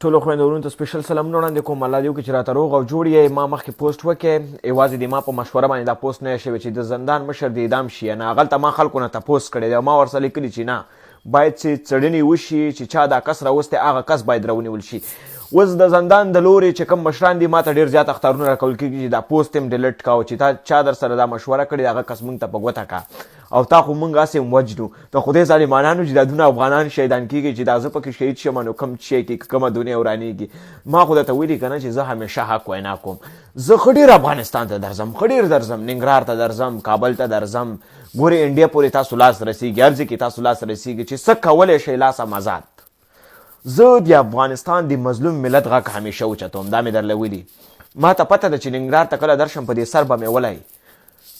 ټولو خویندو ورونو ته سپیشل سلامونه وړاندې کوم. الله دې وکړي چې راته روغ او جوړ یې. ما مخکې پوسټ وکړی، یوازې د ما په مشوره باندې دا پوسټ نه شوی چې د زندان مشر د اعدام شي. نه هغلته ما خلکو نه تپوس کړی دی او ما ورسره لیکلي چې نه، باید چې څېړنې وشي چې چا دا کس راوستی هغه کس باید راونیول شي. اوس د زندان د لورې چې کوم مشران دي ما ته ډېر زیات اخطارونه راکول کېږي چې دا پوسټ هم ډیلیټ کا چې تا چا در سره دا مشوره کړې هغه کس موږ ته په ګوته کا او تا خو موږ هسې هم وجنو. د خدای ظالمانانو چې دا دونه افغانان شهیدان کېږي چې دا زه پکې شهید شم نو کوم شی کې کومه دنیا ورانېږي. ما خو درته ویلي که نه چې زه همیشه حق وینا کوم. زه ښه ډېر افغانستان ته درځم، ښه ډېر درځم، ننګرهار ته درځم، کابل ته درځم. ګورې انډیا پورې تاسو لاس رسېږي، هر ځای کې تاسو لاس رسېږي چې څه کولی شئ لاس آزاد. زه د افغانستان د مظلوم ملت غږ همیشه اوچتوم، دا مې درله ویلي. ما ته پته ده چې ننګرهار ته کله درشم په دې سر به مې ولی،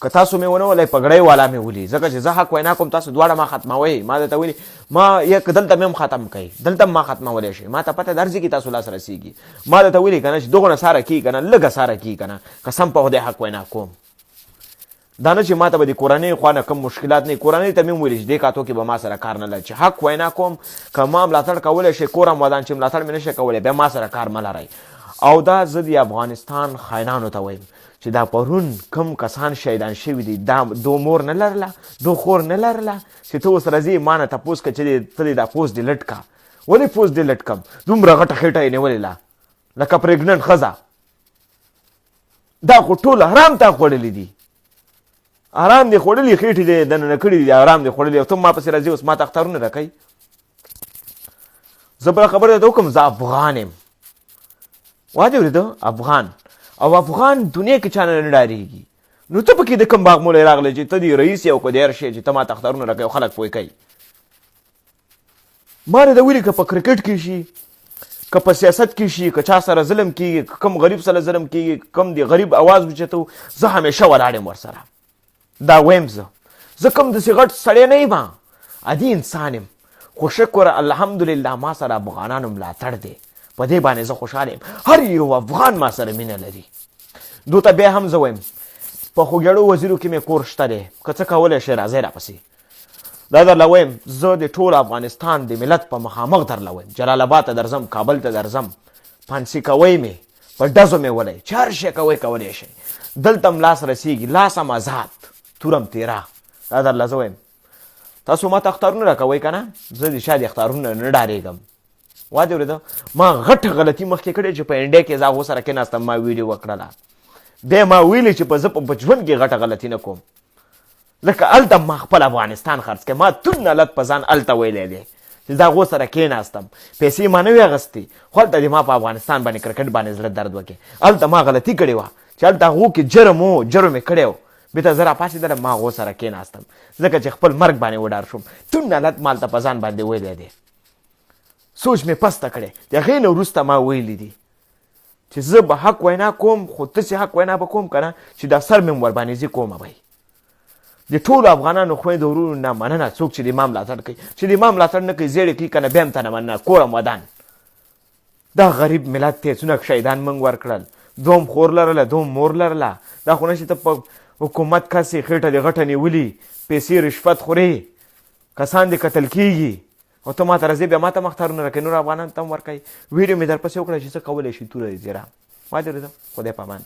که تاسو مې ونه ولی پګړۍ والا مې ولي، ځکه چې زه حق وینا کوم تاسو دواړه ما ختموئ. ما درته ویلي ما یک دلته مې هم ختم کوئ، دلته ما ختمولی شئ. ما ته پته ده هر ځای کې تاسو لاس رسېږي. ما درته ویلي که نه چې دغونه ساره کېږي که نه لږه ساره کېږي که نه، قسم په خدای حق وینا کوم. دا نه چې ما ته به د کورنۍ خوا نه کوم مشکلات نه، کورنۍ ته مې هم ویلي چې دې کاتو کې به ما سره کار نه لري، چې حق وینا کوم. که ما ملاتړ کولی شئ کور هم ودان چې ملاتړ مې نشئ کولی بیا ما سره کار مه لرئ. او دا زه د افغانستان خاینانو ته وایم چې دا پرون کم کسان شهیدان شوي دي، دا دو مور نه لرله، دو خور نه لرله، چې ته اوس راځې ما نه تپوس که چې ته دې دا پوسټ ډیلیټ کا. ولې پوسټ ډیلیټ کم؟ دومره غټه خېټه یې نیولې ده لکه پرېګننټ ښځه. دا خو ټول حرام تا خوړلي دي، آرام دې خوړلي، خېټې دې دننه کړي دي، آرام دې خوړلي او ته ما پسې راځې اوس ما ته اختارونه راکوي. زه بله خبره درته وکړم، زه افغان یم. وا دې اورېده؟ افغان. او افغان دنیا کې چا نه ډارېږي. نو ته پکې د کوم باغ مولی راغلی چې ته دې رئیس یې او که د هر شی چې ته ما ته اختارونه راکوي او خلک پوه کوي. ما دې ویلي که په کرکټ کې شي، که په سیاست کې شي، که چا سره ظلم کېږي، که کوم غریب سره ظلم کېږي، کوم د غریب اواز اوچتو، زه همیشه ولاړ یم ورسره. دا ویم زه کوم داسې غټ سړی نه یم، عادي انسان یم. خو شکر الحمدلله ما سره افغانانو ملاتړ دی، په دې باندې زه خوشحاله یم. هر یو افغان ما سره مینه لري. دو ته بیا هم زه وایم په خوږیاړو وزیرو کې مې کور شته دی، که څه کولی شئ راځئ راپسې. دا درله وایم زه د ټول افغانستان د ملت په مخامخ درله وایم. جلال آباد ته درځم، کابل ته درځم، پانسي کوئ مې، په ډزو مې ولی، چې هر شی کولی شئ. دلته هم لاس رسېږي، لاس هم آزاد، تورم تیره. دا درله زه وایم تاسو ما ته اختارونه راکوئ که نه، زه د چا د اختارونه نه ډارېږم. وا دې اورېده؟ ما غټه غلطي مخکې کړې چې په انډیا کې زه هغو سره کېناستم، ما ویډیو وکړله، بیا ما ویلي چې په زه په ژوند کې غټه غلطي نه کوم. لکه هلته ما خپل افغانستان خرڅ کړی، ما تون حالت په ځان هلته ویلی دی چې زه هغو سره کېناستم، پیسې ما نه وې اخیستې، خو هلته دې ما په افغانستان باندې کرکټ باندې زړه درد وکړې. هلته ما غلطي کړې وه چې هلته هغو کې جرم یې کړی و، بېرته زه راپاڅېدلم ما هغو سره کېناستم ځکه چې خپل مرګ باندې وډار شوم. تون حالت ما هلته په ځان باندې ویلی دی، سوچ مې پسته کړی. د هغې نه وروسته ما ویلي دي چې زه به حق وینا کوم، خو تاسې حق وینا به کوم که نه چې دا سر مې ورباندې زه کومه به د ټولو افغانانو خویندو ورونو نه مننه څوک چې د ما ملاتړ کوي، چې د ما ملاتړ نه کوي زیړې کوي که نه بیا هم ته نه مننه، کور هم ودان. دا غریب ملت دی، څونه شهیدان موږ ورکړل، دوم خور لرله، دوم مور لرله. دا خو نه چې ته په حکومت کسې خېټه دې غټه نیولي، پیسې رشوت خورې، کسان دې قتل کېږي او ته ما ته راځې بیا ما ته هم اختارونه راکوې، نور افغانانو ته هم ورکوې. ویډیو مې درپسې وکړه چې څه کولی شي توره یې زیره. ما دې اورېده؟ خدای په امان.